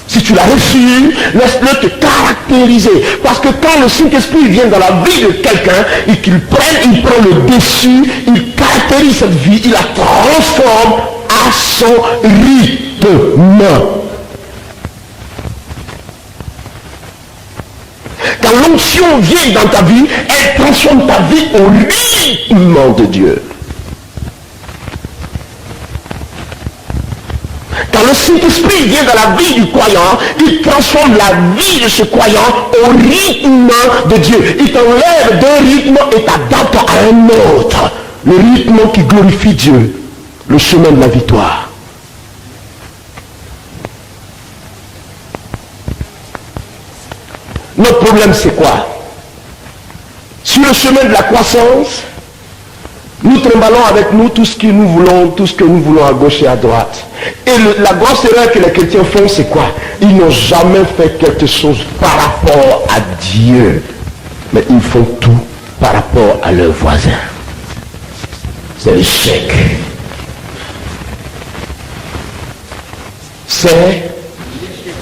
Si tu l'as reçu, laisse-le te caractériser. Parce que quand le Saint-Esprit vient dans la vie de quelqu'un et qu'il prend le dessus, il caractérise cette vie, il la transforme à son rythme. Quand l'onction vient dans ta vie, elle transforme ta vie au rythme de Dieu. Quand le Saint-Esprit vient dans la vie du croyant, il transforme la vie de ce croyant au rythme de Dieu. Il t'enlève d'un rythme et t'adapte à un autre. Le rythme qui glorifie Dieu. Le chemin de la victoire. Notre problème, c'est quoi? Sur le chemin de la croissance, nous trimballons avec nous tout ce que nous voulons à gauche et à droite. Et la grosse erreur que les chrétiens font, c'est quoi? Ils n'ont jamais fait quelque chose par rapport à Dieu. Mais ils font tout par rapport à leurs voisins. C'est l'échec. C'est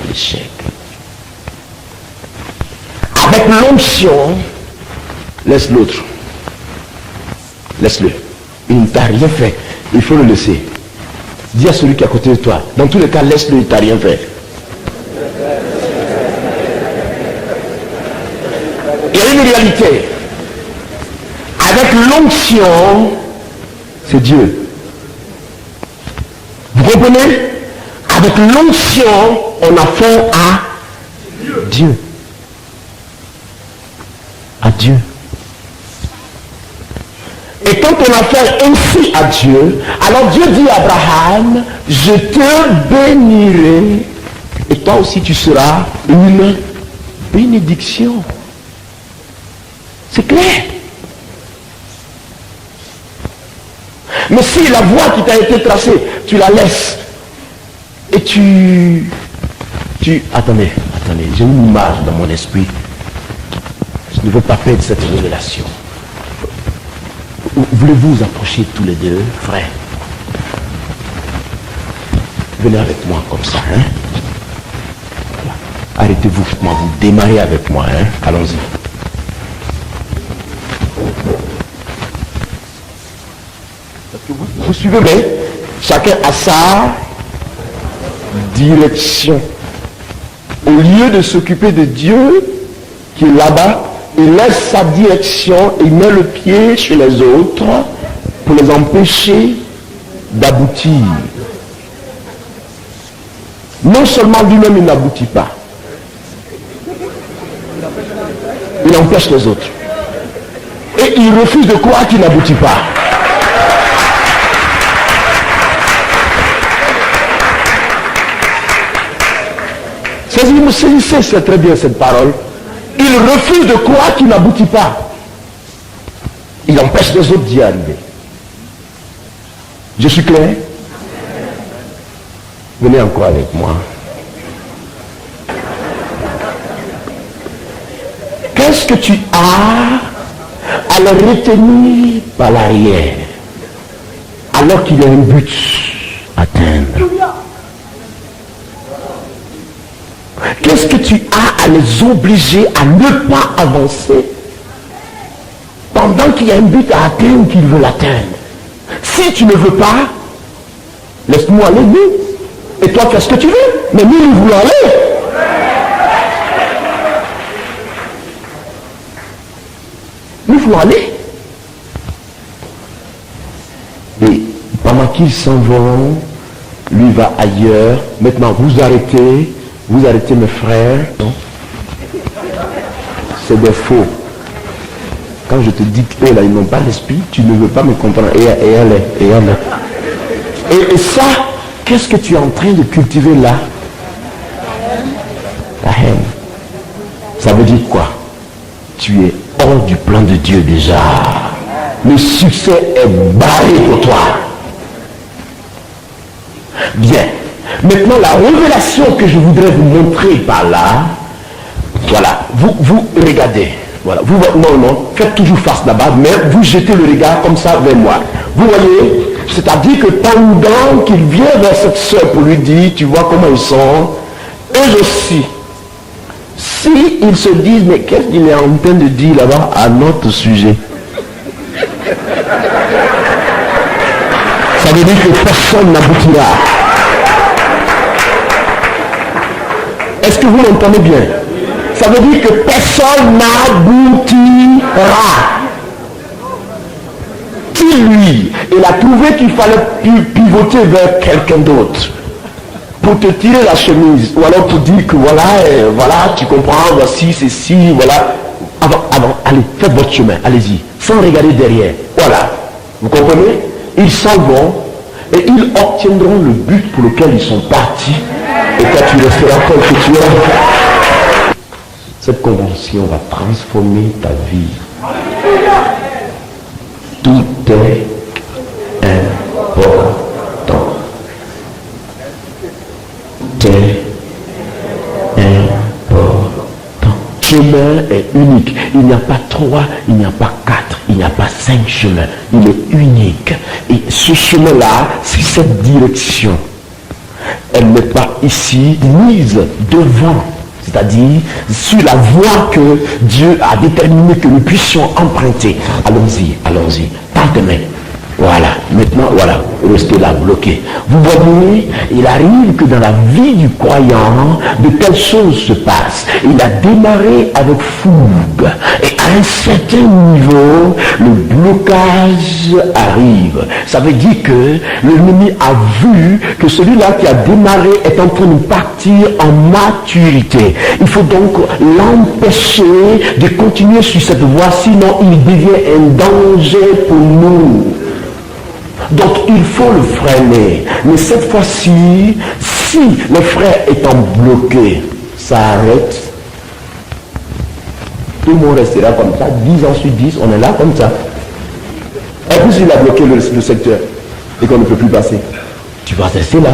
l'échec. Avec l'onction, laisse l'autre. Laisse-le. Il ne t'a rien fait. Il faut le laisser. Dis à celui qui est à côté de toi. Dans tous les cas, laisse-le, il ne t'a rien fait. Il y a une réalité. Avec l'onction, c'est Dieu. Vous comprenez? Avec l'onction, on a affaire à Dieu. À Dieu. Et quand on a affaire ainsi à Dieu, alors Dieu dit à Abraham, je te bénirai et toi aussi tu seras une bénédiction. C'est clair. Mais si la voie qui t'a été tracée, tu la laisses et attendez, j'ai une image dans mon esprit. Je ne veux pas perdre cette révélation. Voulez-vous vous approcher tous les deux, frères? Venez avec moi comme ça, hein? Voilà. Arrêtez-vous, vous démarrez avec moi, hein? Allons-y. Vous suivez bien? Chacun a sa direction. Au lieu de s'occuper de Dieu, qui est là-bas, il laisse sa direction, il met le pied chez les autres pour les empêcher d'aboutir. Non seulement lui-même il n'aboutit pas, il empêche les autres. Et il refuse de croire qu'il n'aboutit pas. Vous saisissez, c'est très bien cette parole. Il refuse de croire qu'il n'aboutit pas. Il empêche les autres d'y arriver. Je suis clair? Venez encore avec moi. Qu'est-ce que tu as à le retenir par l'arrière alors qu'il y a un but à atteindre? Qu'est-ce que tu as à les obliger à ne pas avancer pendant qu'il y a un but à atteindre qu'ils veulent atteindre? Si tu ne veux pas, laisse-nous aller, nous. Et toi, fais ce que tu veux. Mais nous voulons aller. Nous voulons aller. Et pendant qu'ils s'en vont, lui va ailleurs. Maintenant, vous arrêtez mes frères. Non. C'est des faux. Quand je te dis qu'eux là, ils n'ont pas l'esprit, tu ne veux pas me comprendre. Et elle est. Et ça, qu'est-ce que tu es en train de cultiver là? La haine. Ça veut dire quoi? Tu es hors du plan de Dieu déjà. Le succès est barré pour toi. Bien. Maintenant, la révélation que je voudrais vous montrer par là, voilà, vous regardez. Voilà, non, faites toujours face là-bas, mais vous jetez le regard comme ça vers moi. Vous voyez, c'est-à-dire que pendant qu'il vient vers cette soeur pour lui dire, tu vois comment ils sont, eux aussi, si ils se disent, mais qu'est-ce qu'il est en train de dire là-bas à notre sujet? Ça veut dire que personne n'aboutira. Est-ce que vous l'entendez bien? Ça veut dire que personne n'aboutira. Si lui, il a trouvé qu'il fallait pivoter vers quelqu'un d'autre pour te tirer la chemise, ou alors pour dire que voilà, voilà, tu comprends, voici, ceci, voilà. Avant, allez, faites votre chemin, allez-y, sans regarder derrière. Voilà. Vous comprenez? Ils s'en vont et ils obtiendront le but pour lequel ils sont partis. Et toi, tu resteras comme que tu es. Cette convention va transformer ta vie. Tout est important. Tout est important. Je chemin est unique. Il n'y a pas 3, il n'y a pas 4, il n'y a pas 5 chemins. Il est unique. Et ce chemin-là, c'est cette direction. Elle n'est pas ici mise devant. C'est-à-dire sur la voie que Dieu a déterminé que nous puissions emprunter. Allons-y, allons-y. Tentez-moi. Voilà, maintenant, voilà, restez là, bloqué. Vous voyez, il arrive que dans la vie du croyant, de telles choses se passent. Il a démarré avec fougue. Et à un certain niveau, le blocage arrive. Ça veut dire que l'ennemi a vu que celui-là qui a démarré est en train de partir en maturité. Il faut donc l'empêcher de continuer sur cette voie, sinon il devient un danger pour nous. Donc il faut le freiner. Mais cette fois-ci, si le frère étant bloqué, ça arrête, tout le monde restera comme ça, 10 ans sur 10, on est là comme ça. Et puis s'il a bloqué le secteur et qu'on ne peut plus passer, tu vas rester là.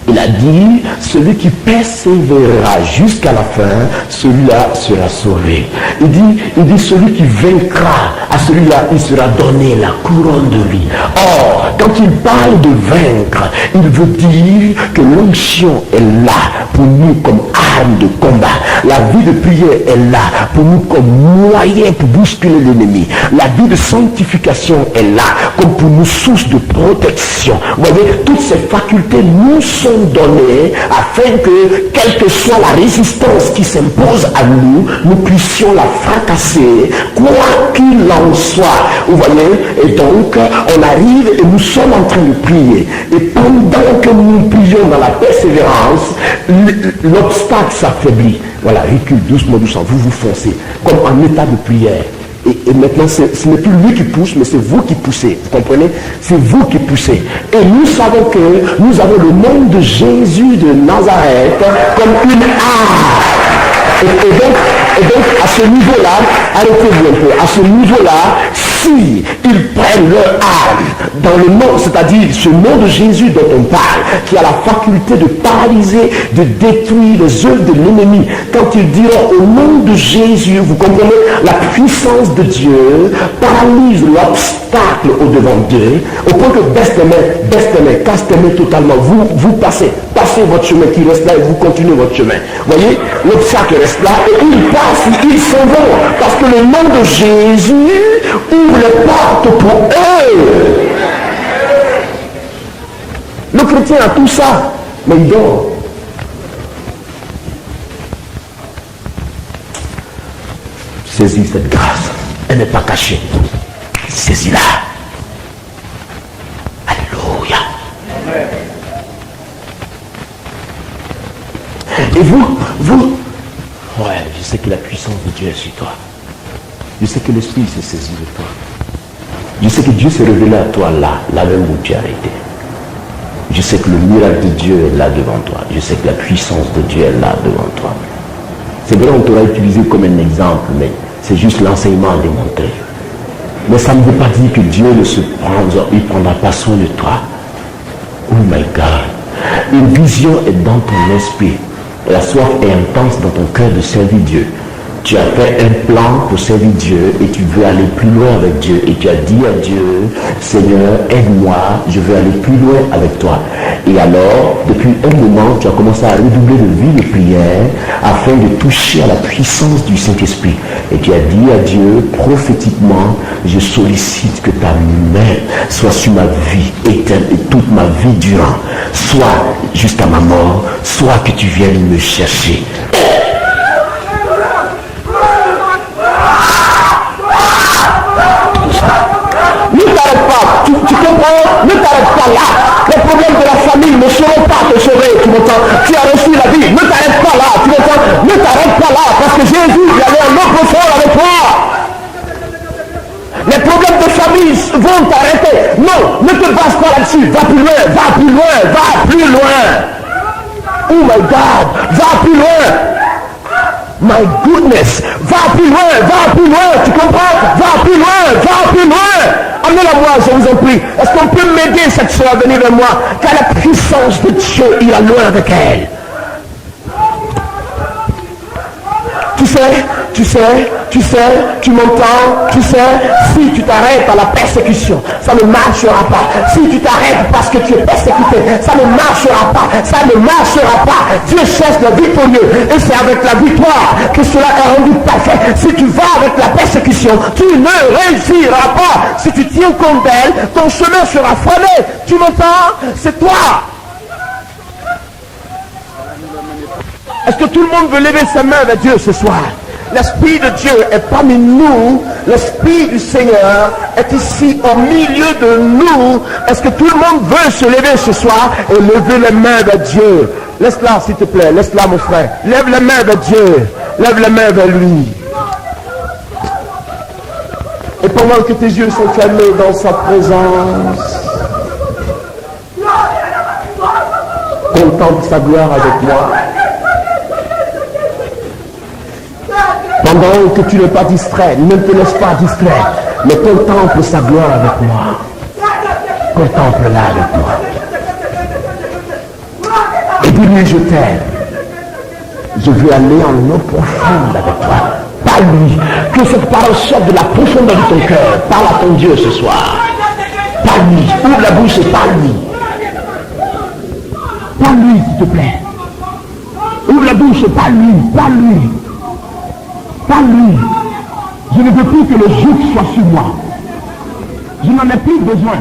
Il a dit, celui qui persévérera jusqu'à la fin, celui-là sera sauvé. Il dit, celui qui vaincra, à celui-là, il sera donné la couronne de vie. Or, quand il parle de vaincre, il veut dire que l'onction est là pour nous comme arme de combat. La vie de prière est là pour nous comme moyen pour bousculer l'ennemi. La vie de sanctification est là comme pour nous source de protection. Vous voyez, toutes ces facultés nous sont données afin que, quelle que soit la résistance qui s'impose à nous, nous puissions la fracasser, quoi qu'il en soit. Vous voyez, et donc, on arrive et nous sommes en train de prier. Et pendant que nous prions dans la persévérance, l'obstacle s'affaiblit. Voilà, recule doucement, doucement, vous foncez, comme en état de prière. Et maintenant, ce n'est plus lui qui pousse, mais c'est vous qui poussez. Vous comprenez? C'est vous qui poussez. Et nous savons que nous avons le nom de Jésus de Nazareth comme une arme. Et donc, à ce niveau-là, arrêtez-vous un peu, à ce niveau-là, si ils prennent leur arme dans le nom, c'est-à-dire ce nom de Jésus dont on parle, qui a la faculté de paralyser, de détruire les œuvres de l'ennemi, quand ils diront au nom de Jésus, vous comprenez, la puissance de Dieu paralyse l'obstacle au-devant d'eux, au point que baisse tes mains, casse tes mains totalement, vous passez votre chemin qui reste là et vous continuez votre chemin. Vous voyez, l'obstacle reste là et ils passent, ils s'en vont, parce que le nom de Jésus ouvre les portes pour eux. Le chrétien a tout ça, mais il dort. Saisis cette grâce, elle n'est pas cachée. Saisis-la. Alléluia. Et vous, ouais, je sais que la puissance de Dieu est sur toi. Je sais que l'Esprit s'est saisi de toi. Je sais que Dieu s'est révélé à toi là même où tu as été. Je sais que le miracle de Dieu est là devant toi. Je sais que la puissance de Dieu est là devant toi. C'est vrai, on t'aura utilisé comme un exemple, mais c'est juste l'enseignement à démontrer. Mais ça ne veut pas dire que Dieu ne prendra pas soin de toi. Oh my God. Une vision est dans ton esprit. La soif est intense dans ton cœur de servir Dieu. Tu as fait un plan pour servir Dieu et tu veux aller plus loin avec Dieu. Et tu as dit à Dieu, Seigneur, aide-moi, je veux aller plus loin avec toi. Et alors, depuis un moment, tu as commencé à redoubler de vie de prière afin de toucher à la puissance du Saint-Esprit. Et tu as dit à Dieu, prophétiquement, je sollicite que ta main soit sur ma vie éternelle et toute ma vie durant. Soit jusqu'à ma mort, soit que tu viennes me chercher. Tu comprends? Ne t'arrête pas là. Les problèmes de la famille ne seront pas te sauver, tu m'entends? Tu as reçu la vie, ne t'arrête pas là, tu m'entends? Ne t'arrête pas là, parce que Jésus, il y avait un autre fort avec toi. Les problèmes de famille vont t'arrêter. Non, ne te base pas là-dessus. Va plus loin, va plus loin, va plus loin. Oh my God, va plus loin. My goodness, va plus loin, tu comprends? Va plus loin. Amenez-la moi, je vous en prie. Est-ce qu'on peut m'aider cette soeur à venir vers moi? Car la puissance de Dieu ira loin avec elle. Tu sais, tu m'entends, si tu t'arrêtes à la persécution, ça ne marchera pas. Si tu t'arrêtes parce que tu es persécuté, ça ne marchera pas. Dieu cherche le victorieux et c'est avec la victoire que cela est rendu parfait. Si tu vas avec la persécution, tu ne réussiras pas. Si tu tiens compte d'elle, ton chemin sera frôlé. Tu m'entends? C'est toi. Est-ce que tout le monde veut lever sa main vers Dieu ce soir? L'Esprit de Dieu est parmi nous. L'Esprit du Seigneur est ici au milieu de nous. Est-ce que tout le monde veut se lever ce soir et lever les mains vers Dieu? Laisse-la s'il te plaît, laisse-la mon frère. Lève les mains vers Dieu. Lève les mains vers lui. Et pendant que tes yeux sont fermés dans sa présence, contemple sa gloire avec moi. Pendant que tu n'es pas distrait, ne te laisse pas distraire, mais contemple sa gloire avec moi. Contemple-la avec moi. Et dis-lui, je t'aime. Je veux aller en eau profonde avec toi. Parle-lui. Que cette parole sorte de la profondeur de ton cœur. Parle à ton Dieu ce soir. Parle-lui. Ouvre la bouche et parle-lui. Parle-lui, s'il te plaît. Ouvre la bouche et parle-lui. Parle-lui. Parle-lui. Je ne veux plus que le joug soit sur moi. Je n'en ai plus besoin.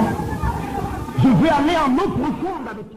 Je veux aller en eau profonde avec toi.